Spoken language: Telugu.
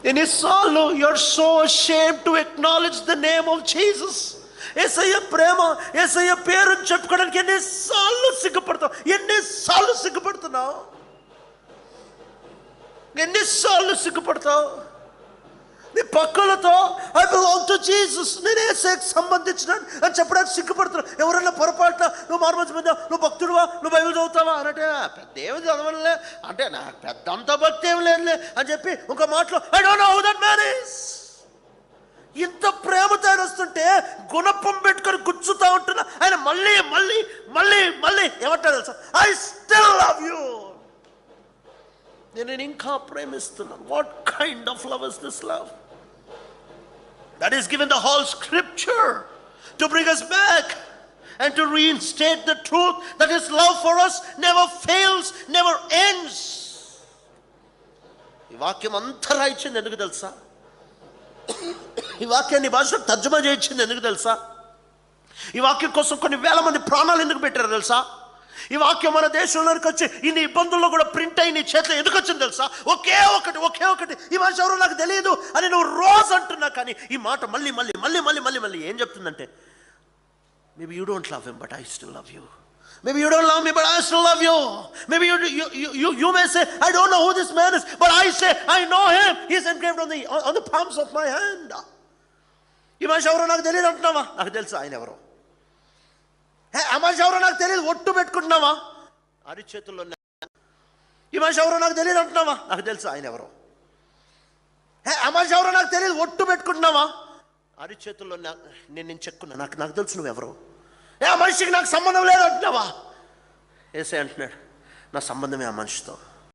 ఎన్నిసార్లు you're so ashamed to acknowledge the name of Jesus. యేసయ్య ప్రేమ, యేసయ్య పేరు చెప్పుకోవడానికి ఎన్నిసార్లు సిగ్గుపడుతున్నావు? ఎన్నిసార్లు సిగ్గుపడతావు? నీ పక్కలతో ఐ బిలాంగ్ టు జీసస్, నేను యేసయ్యకు సంబంధించిన అని చెప్పడానికి సిగ్గుపడుతున్నావు. ఎవరన్నా పొరపాటున నువ్వు మారుమనిషి పొందావు, నువ్వు భక్తుడువా, నువ్వు బైబిల్ చదువుతావా అంటే పెద్ద ఏమి చదవలే అంటే నాకు పెద్ద అంత భక్తి ఏమి లేదులే అని చెప్పి ఇంకో మాటలో I don't know who that man is. ఇంత ప్రేమతో ఆయన వస్తుంటే గుణపం పెట్టుకొని గుచ్చుతా ఉంటున్నా ఆయన మళ్ళీ మళ్ళీ మళ్ళీ మళ్ళీ ఏమంటారు తెలుసా? ఐ స్టిల్ లవ్ యూ, నేను ఇంకా ప్రేమిస్తున్నాను. What kind of love is this love that is given the whole scripture to bring us back and to reinstate the truth that his love for us never fails, never ends. ఈ వాక్యం అంతా రాయించింది ఎందుకు తెలుసా? ఈ వాక్యాన్ని భాషలో తర్జుమా చేయించింది ఎందుకు తెలుసా? ఈ వాక్యం కోసం కొన్ని వేల మంది ప్రాణాలు ఎందుకు పెట్టారు తెలుసా? ఈ వాక్యం మన దేశంలోకి వచ్చి ఇన్ని ఇబ్బందుల్లో కూడా ప్రింట్ అయి నీ చేతిలో ఎందుకు వచ్చింది తెలుసా? ఒకే ఒకటి ఈ మనిషి ఎవరో నాకు తెలియదు అని నువ్వు రోజు అంటున్నా, కానీ ఈ మాట మళ్ళీ మళ్ళీ మళ్ళీ మళ్ళీ మళ్ళీ మళ్ళీ ఏం చెప్తుందంటే, maybe you don't love him but I still love you. Maybe you don't love me, but I still love you. Maybe you may say, I don't know who this man is, but I say, I know him. He is engraved on the palms of my hand. ఈ మనిషి ఎవరో నాకు తెలియదు అంటున్నావా? నాకు తెలుసు ఆయన ఎవరో. ఆ మనిషి ఎవరో నాకు తెలియదు ఒట్టు పెట్టుకుంటున్నావా? అరిచేతుల్లో. ఈ మనిషి ఎవరో నాకు తెలియదు అంటున్నావా? నాకు తెలుసు ఆయన ఎవరో. ఆ మనిషి ఎవరో నాకు తెలియదు ఒట్టు పెట్టుకుంటున్నావా? అరిచేతుల్లో నేను చెక్కున్నా, నాకు తెలుసు నువ్వెవరో. ఆ మనిషికి నాకు సంబంధం లేదు అంటున్నావా? యేసయ్య అంటున్నాడు, నా సంబంధమే ఆ మనిషితో.